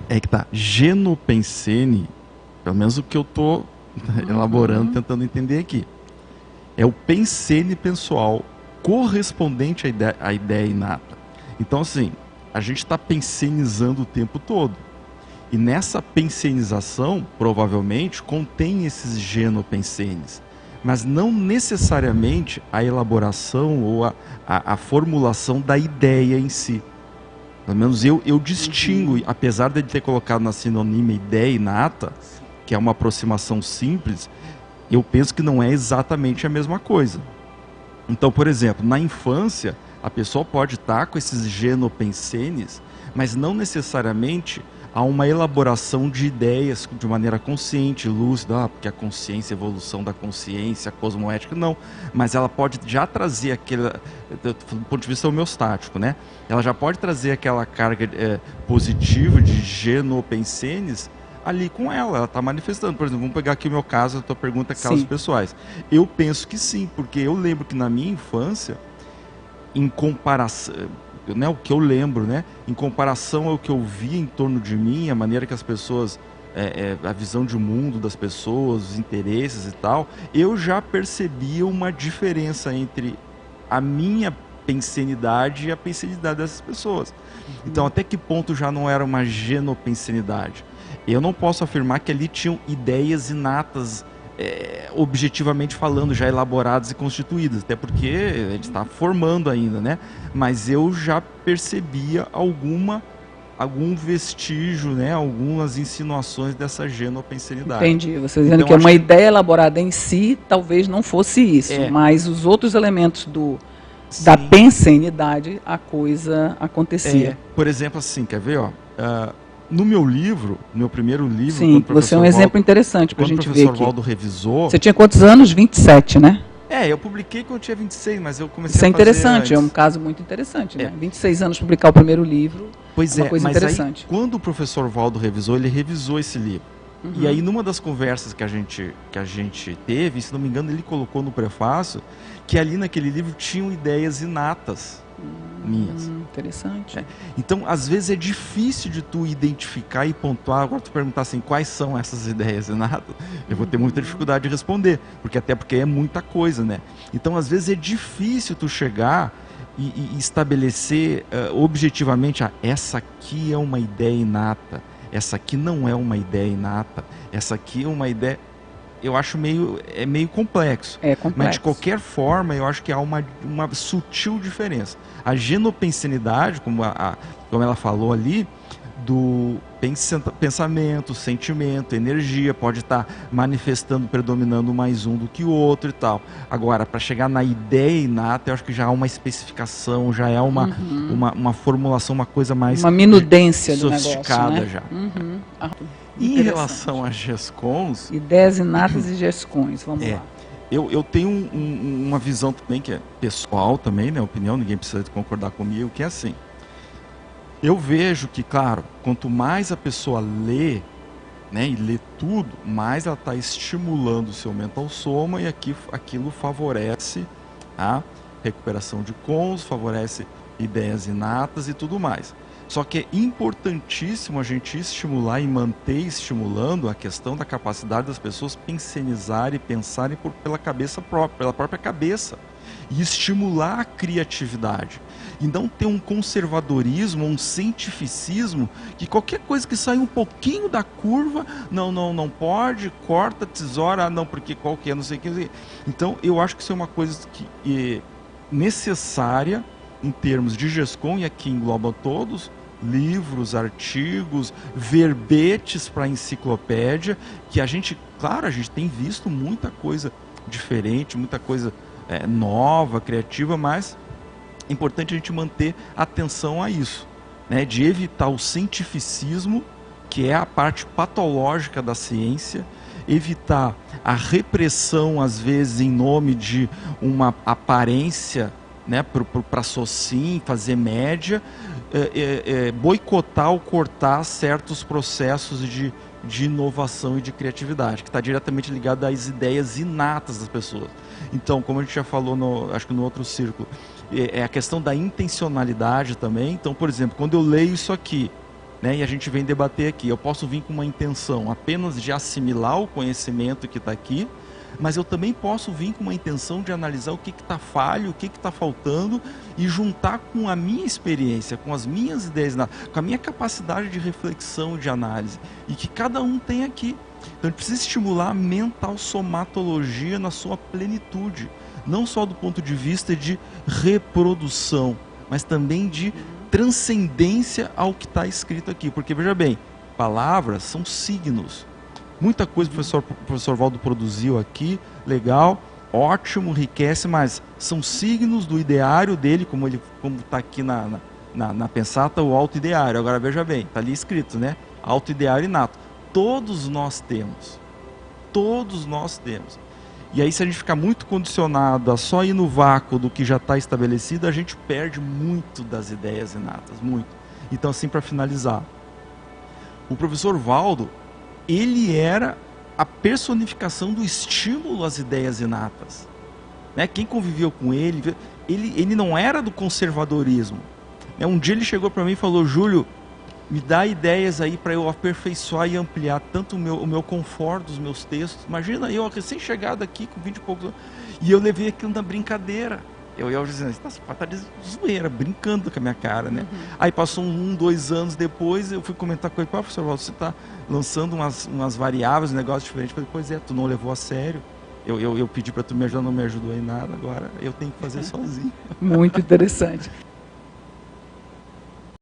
É que tá, genopensene, pelo menos o que eu tô elaborando, tentando entender aqui, é o pensene pessoal correspondente à ideia inata. Então, assim, a gente está pensenizando o tempo todo. E nessa pensenização, provavelmente, contém esses genopensenes. Mas não necessariamente a elaboração ou a formulação da ideia em si. Pelo menos eu distingo, apesar de ele ter colocado na sinonímia ideia inata, que é uma aproximação simples, eu penso que não é exatamente a mesma coisa. Então, por exemplo, na infância, a pessoa pode estar com esses genopensenes, mas não necessariamente há uma elaboração de ideias de maneira consciente, lúcida, porque a consciência, a evolução da consciência, a cosmoética, não. Mas ela pode já trazer aquele, do ponto de vista homeostático, né? Ela já pode trazer aquela carga positiva de genopensenes ali com ela está manifestando. Por exemplo, vamos pegar aqui o meu caso, a tua pergunta, casos pessoais. Eu penso que sim, porque eu lembro que na minha infância, em comparação, né, o que eu lembro, né, em comparação ao que eu via em torno de mim, a maneira que as pessoas, a visão de mundo das pessoas, os interesses e tal, eu já percebia uma diferença entre a minha pensenidade e a pensenidade dessas pessoas. Então, até que ponto já não era uma genopensenidade? Eu não posso afirmar que ali tinham ideias inatas, objetivamente falando, já elaboradas e constituídas, até porque a gente está formando ainda, né? Mas eu já percebia algum vestígio, né? Algumas insinuações dessa genopensenidade. Entendi. Você dizendo então, que uma ideia elaborada em si talvez não fosse isso, mas os outros elementos da pensenidade, a coisa acontecia. Por exemplo, assim, quer ver, ó? No meu livro, no meu primeiro livro... Sim, você é um exemplo interessante para a gente ver aqui. Quando o professor Valdo revisou... Você tinha quantos anos? 27, né? Eu publiquei quando eu tinha 26, mas eu comecei a fazer... Isso é interessante, é um caso muito interessante, né? 26 anos publicar o primeiro livro, pois uma coisa mas interessante. Aí, quando o professor Valdo revisou, ele revisou esse livro. E aí, numa das conversas que a gente teve, se não me engano, ele colocou no prefácio que ali naquele livro tinham ideias inatas minhas. Interessante. Então, às vezes é difícil de tu identificar e pontuar. Agora tu perguntar assim, quais são essas ideias inatas? Eu vou ter muita dificuldade de responder, porque é muita coisa, né? Então, às vezes é difícil tu chegar e estabelecer objetivamente, essa aqui é uma ideia inata, essa aqui não é uma ideia inata, essa aqui é uma ideia... Eu acho meio complexo. É complexo. Mas de qualquer forma, eu acho que há uma sutil diferença. A genopensenidade, como ela falou ali, do pensamento, sentimento, energia, pode estar manifestando, predominando mais um do que o outro e tal. Agora, para chegar na ideia inata, eu acho que já há uma especificação, já é uma formulação, uma coisa mais... Uma minudência sofisticada do negócio, né? já. Em relação a GESCONs... Ideias inatas e GESCONs, vamos lá. Eu tenho uma visão também que é pessoal também, né? Opinião, ninguém precisa concordar comigo, que é assim. Eu vejo que, claro, quanto mais a pessoa lê, né, e lê tudo, mais ela está estimulando o seu mental soma e aquilo favorece a recuperação de cons, favorece ideias inatas e tudo mais. Só que é importantíssimo a gente estimular e manter estimulando a questão da capacidade das pessoas pensenizarem e pensarem pela cabeça própria, pela própria cabeça. E estimular a criatividade. E não ter um conservadorismo, um cientificismo, que qualquer coisa que saia um pouquinho da curva, não pode, corta, tesoura, não, porque qualquer, não sei o que. Então, eu acho que isso é uma coisa que é necessária em termos de GESCON, e aqui engloba todos, livros, artigos, verbetes para enciclopédia, que a gente tem visto muita coisa diferente, muita coisa nova, criativa, mas é importante a gente manter atenção a isso, né? De evitar o cientificismo, que é a parte patológica da ciência, evitar a repressão, às vezes, em nome de uma aparência, né, para socin, fazer média, boicotar ou cortar certos processos de inovação e de criatividade, que está diretamente ligado às ideias inatas das pessoas. Então, como a gente já falou, acho que no outro círculo, é a questão da intencionalidade também. Então, por exemplo, quando eu leio isso aqui, né? E a gente vem debater aqui. Eu posso vir com uma intenção apenas de assimilar o conhecimento que está aqui, mas eu também posso vir com uma intenção de analisar o que está falho, o que está faltando e juntar com a minha experiência, com as minhas ideias, com a minha capacidade de reflexão, de análise, e que cada um tem aqui. Então a gente precisa estimular a mental somatologia na sua plenitude, não só do ponto de vista de reprodução, mas também de transcendência ao que está escrito aqui. Porque, veja bem, palavras são signos. Muita coisa que o professor Valdo produziu aqui, legal, ótimo, enriquece, mas são signos do ideário dele, como está aqui na Pensata, o auto-ideário. Agora, veja bem, está ali escrito, né? Auto-ideário inato. Todos nós temos. Todos nós temos. E aí, se a gente ficar muito condicionado a só ir no vácuo do que já está estabelecido, a gente perde muito das ideias inatas, muito. Então, assim, para finalizar, o professor Valdo, ele era a personificação do estímulo às ideias inatas, né? Quem conviveu com ele não era do conservadorismo, né? Um dia ele chegou para mim e falou: Júlio, me dá ideias aí para eu aperfeiçoar e ampliar tanto o meu conforto dos meus textos. Imagina, eu recém-chegado aqui com 20 e poucos anos, e eu levei aquilo na brincadeira. Eu dizendo, tá de zoeira, brincando com a minha cara, né? Aí passou 2 anos depois, eu fui comentar com ele: professor Valdo, você está lançando umas variáveis, um negócio diferente. Eu falei: pois é, tu não levou a sério. Eu pedi para tu me ajudar, não me ajudou em nada, agora eu tenho que fazer sozinho. Muito interessante.